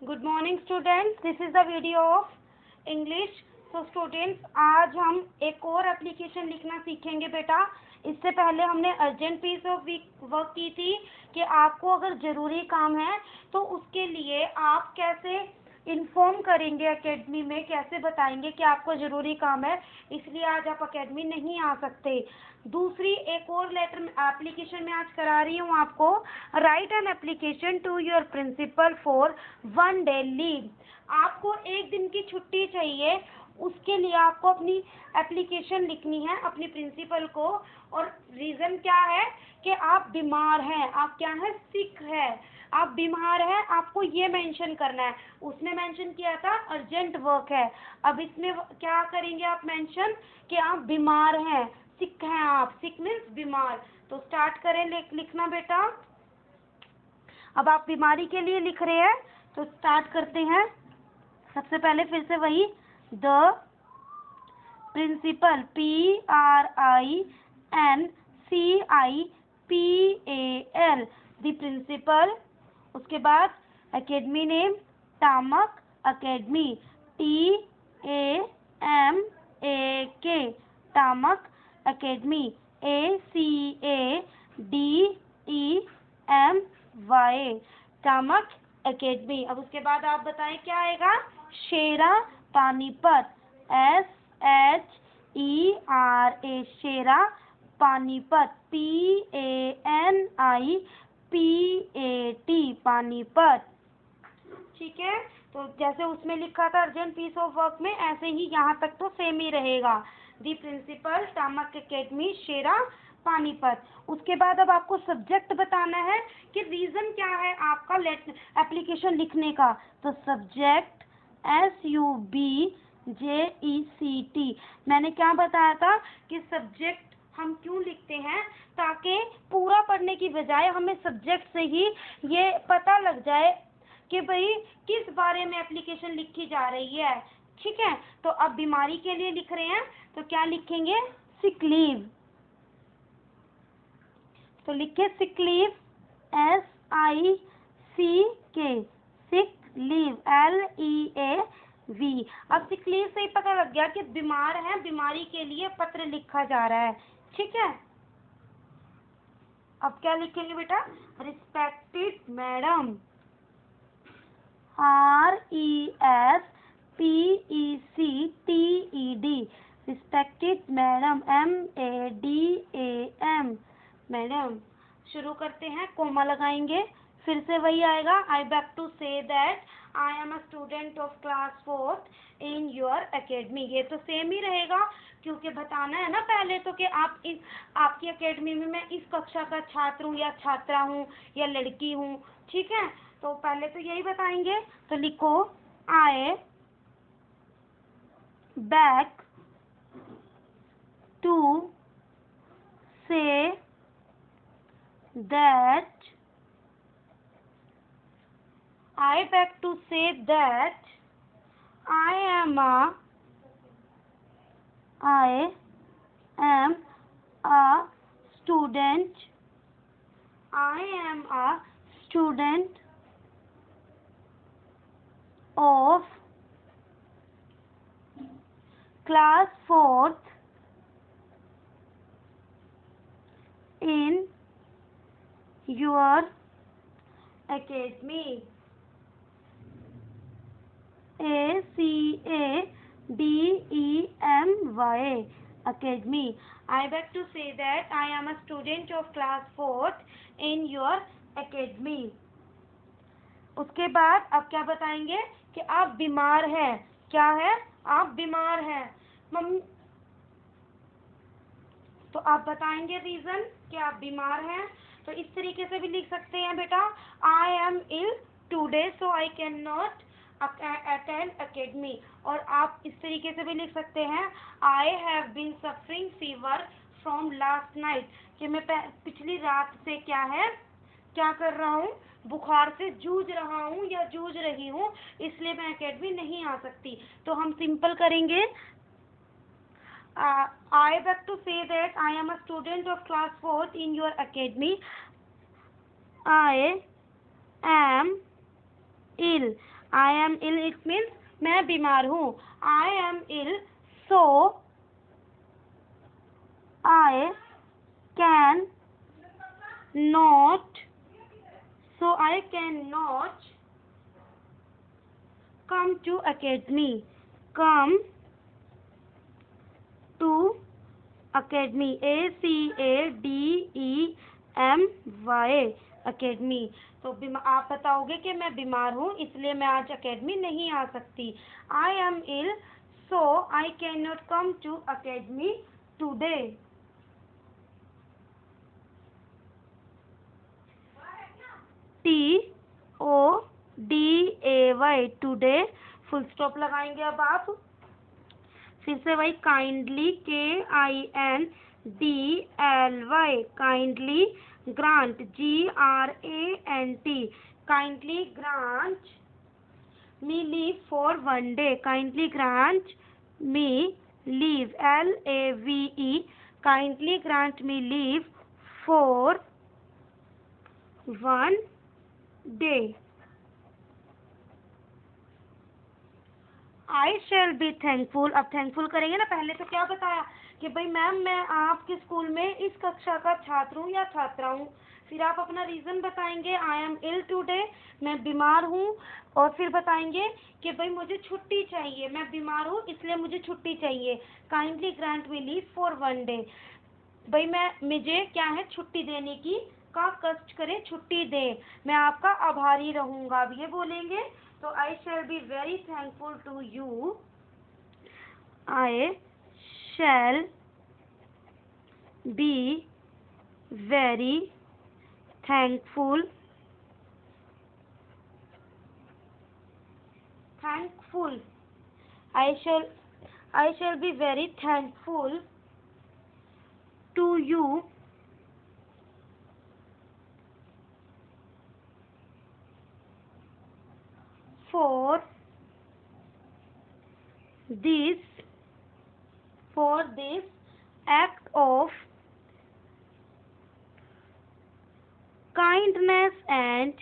Good morning students, this is the video of English. So students, आज हम एक और एप्लीकेशन लिखना सीखेंगे बेटा। इससे पहले हमने अर्जेंट पीस ऑफ वर्क की थी कि आपको अगर ज़रूरी काम है तो उसके लिए आप कैसे इन्फॉर्म करेंगे एकेडमी में, कैसे बताएंगे कि आपको ज़रूरी काम है, इसलिए आज आप एकेडमी नहीं आ सकते। दूसरी एक और लेटर एप्लीकेशन में आज करा रही हूँ आपको। Write an application to your principal for 1 day leave. आपको एक दिन की छुट्टी चाहिए, उसके लिए आपको अपनी एप्लीकेशन लिखनी है अपनी प्रिंसिपल को। और रीज़न क्या है कि आप बीमार हैं, आप क्या है, सिक है, आप बीमार हैं, आपको ये मेंशन करना है। उसने मेंशन किया था अर्जेंट वर्क है, अब इसमें क्या करेंगे आप मेंशन कि आप बीमार हैं, सिक हैं आप, सिक मीन्स बीमार। तो स्टार्ट करें लिखना बेटा। अब आप बीमारी के लिए लिख रहे हैं तो स्टार्ट करते हैं। सबसे पहले फिर से वही the principal, PRINCIPAL, the principal. उसके बाद academy name Tamak academy, TAMAK, Tamak academy, ACADEMY, Tamak academy. अब उसके बाद आप बताएं क्या आएगा। शेरा पानीपत, SHERA, शेरा पानीपत, PANIPAT, पानीपत। ठीक है, तो जैसे उसमें लिखा था अर्जेंट पीस ऑफ वर्क में, ऐसे ही यहाँ तक तो सेम ही रहेगा। दी प्रिंसिपल टामक अकेडमी, शेरा पानीपत। उसके बाद अब आपको सब्जेक्ट बताना है कि रीज़न क्या है आपका एप्लीकेशन लिखने का। तो सब्जेक्ट SUBJECT। मैंने क्या बताया था कि सब्जेक्ट हम क्यों लिखते हैं, ताकि पूरा पढ़ने की बजाय हमें सब्जेक्ट से ही ये पता लग जाए कि भाई किस बारे में एप्लीकेशन लिखी जा रही है। ठीक है, तो अब बीमारी के लिए लिख रहे हैं तो क्या लिखेंगे, सिक लीव। तो लिखे sick leave, SICK, sick leave, LEAV। अब सिक लीव से ही पता लग गया कि बीमार है, बीमारी के लिए पत्र लिखा जा रहा है। ठीक है, अब क्या लिखेंगे बेटा, respected madam, RESPECTED, respected madam, MADAM, madam. शुरू करते हैं, कोमा लगाएंगे, फिर से वही आएगा। I beg to say that I am a student of class 4th in your academy. ये तो सेम ही रहेगा क्योंकि बताना है ना पहले तो कि आप इस आपकी एकेडमी में मैं इस कक्षा का छात्र हूँ या छात्रा हूँ या लड़की हूँ। ठीक है, तो पहले तो यही बताएंगे। तो लिखो I beg to say that, I beg to say that I am a student. I am a student of class 4th in your academy. ACADEMY, academy. I beg to say that I am a student of class 4th in your academy. उसके बाद अब क्या बताएंगे कि आप बीमार हैं। क्या है, आप बीमार हैं मम्मी। तो आप बताएंगे रीज़न कि आप बीमार हैं। तो इस तरीके से भी लिख सकते हैं बेटा, I am ill today so I can not attend academy. और आप इस तरीके से भी लिख सकते हैं, I have been suffering fever from last night, कि मैं पिछली रात से क्या है, क्या कर रहा हूँ, बुखार से जूझ रहा हूँ या जूझ रही हूँ, इसलिए मैं एकेडमी नहीं आ सकती। तो हम सिंपल करेंगे, I beg to say that I am a student of class 4th in your academy. I am ill ill. I am ill it means मैं बीमार हूँ. I am ill, so I cannot come to academy. Come to academy. ACADEMY academy. तो आप बताओगे कि मैं बीमार हूँ इसलिए मैं आज अकेडमी नहीं आ सकती. I am ill, so I cannot come to academy today. TODAY today. Full stop लगाएंगे अब आप. फिर से वही kindly KINDLY kindly. Grant GRANT kindly grant me leave for one day. Kindly grant me leave LAVE kindly grant me leave for one day. I shall be thankful. अब thankful करेंगे ना. पहले तो क्या बताया कि भाई मैम मैं आपके स्कूल में इस कक्षा का छात्र हूँ या छात्रा हूँ. फिर आप अपना रीज़न बताएंगे. आई एम इल टुडे मैं बीमार हूँ. और फिर बताएंगे कि भाई मुझे छुट्टी चाहिए. मैं बीमार हूँ इसलिए मुझे छुट्टी चाहिए. Kindly grant me leave for one day. भाई मुझे क्या है छुट्टी देने की का कष्ट करे छुट्टी दे. मैं आपका आभारी रहूँगा. अब ये बोलेंगे तो I shall be very thankful to you. I shall be very thankful I shall be very thankful to you for this act of kindness and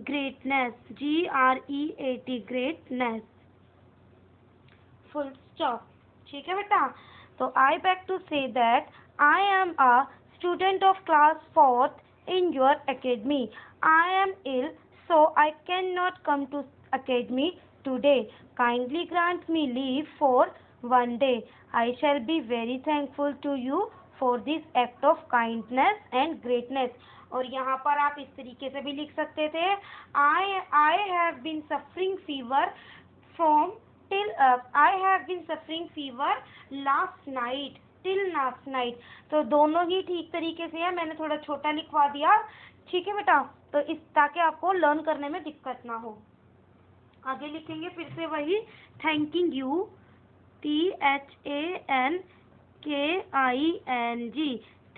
greatness. GREAT greatness. Full stop. ठीक है बेटा. तो I beg to say that I am a student of class 4th in your academy. I am ill, so I cannot come to academy today. Kindly grant me leave for one day. I shall be very thankful to you for this act of kindness and greatness. और यहाँ पर आप इस तरीके से भी लिख सकते थे. I have been suffering fever last night till last night. तो दोनों ही ठीक तरीके से है. मैंने थोड़ा छोटा लिखवा दिया. ठीक है बेटा. तो इस ताकि आपको लर्न करने में दिक्कत ना हो. आगे लिखेंगे फिर से वही thanking you. THANKING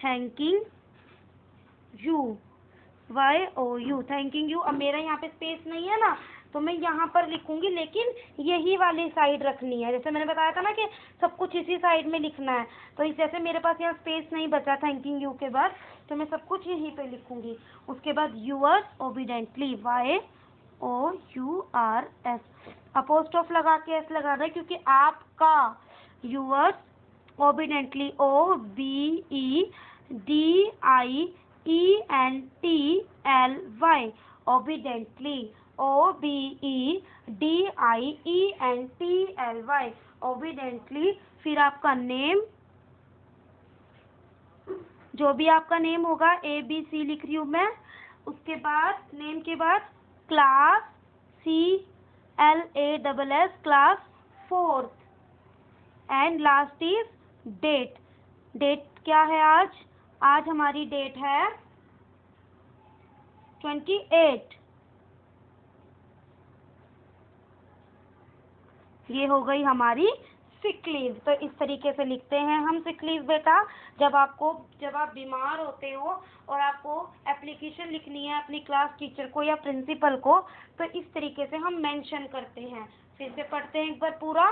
thanking you. YOU thanking you. अब मेरा यहाँ पे स्पेस नहीं है ना तो मैं यहाँ पर लिखूंगी लेकिन यही वाली साइड रखनी है. जैसे मैंने बताया था ना कि सब कुछ इसी साइड में लिखना है. तो इस जैसे मेरे पास यहाँ स्पेस नहीं बचा थैंकिंग यू के बाद तो मैं सब कुछ यहीं पे लिखूंगी. उसके बाद यूअर्स ओबीडेंटली YOURS अपोस्ट्रोफ लगा के एस लगा रहे क्योंकि आपका. Yours obediently OBEDIENTLY obediently OBEDIENTLY obediently. फिर आपका नेम जो भी आपका नेम होगा ABC लिख रही हूँ मैं. उसके बाद नेम के बाद class CLASS class 4th and last is date. Date क्या है आज हमारी डेट है 28. ये हो गई हमारी सिक लीव. तो इस तरीके से लिखते हैं हम सिक लीव बेटा. जब आप बीमार होते हो और आपको एप्लीकेशन लिखनी है अपनी क्लास टीचर को या प्रिंसिपल को तो इस तरीके से हम मेंशन करते हैं. फिर से पढ़ते हैं एक बार पूरा.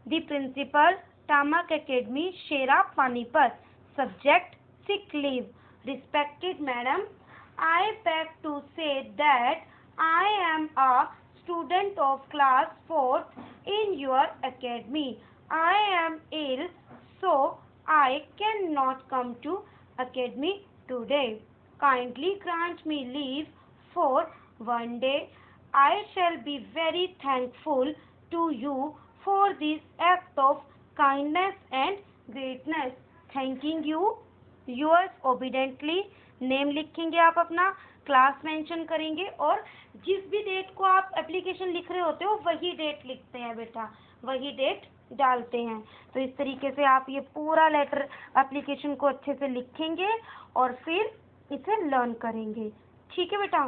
The principal Tamak academy Shera Panipat. Subject sick leave. Respected madam, I beg to say that I am a student of class 4th in your academy. I am ill, so I cannot come to academy today. Kindly grant me leave for one day. I shall be very thankful to you for this act of kindness and greatness. Thanking you. Yours obediently. Name लिखेंगे आप अपना, class mention करेंगे और जिस भी date को आप application लिख रहे होते हो वही डेट लिखते हैं बेटा, वही डेट डालते हैं। तो इस तरीके से आप ये पूरा लेटर एप्लीकेशन को अच्छे से लिखेंगे और फिर इसे लर्न करेंगे। ठीक है बेटा।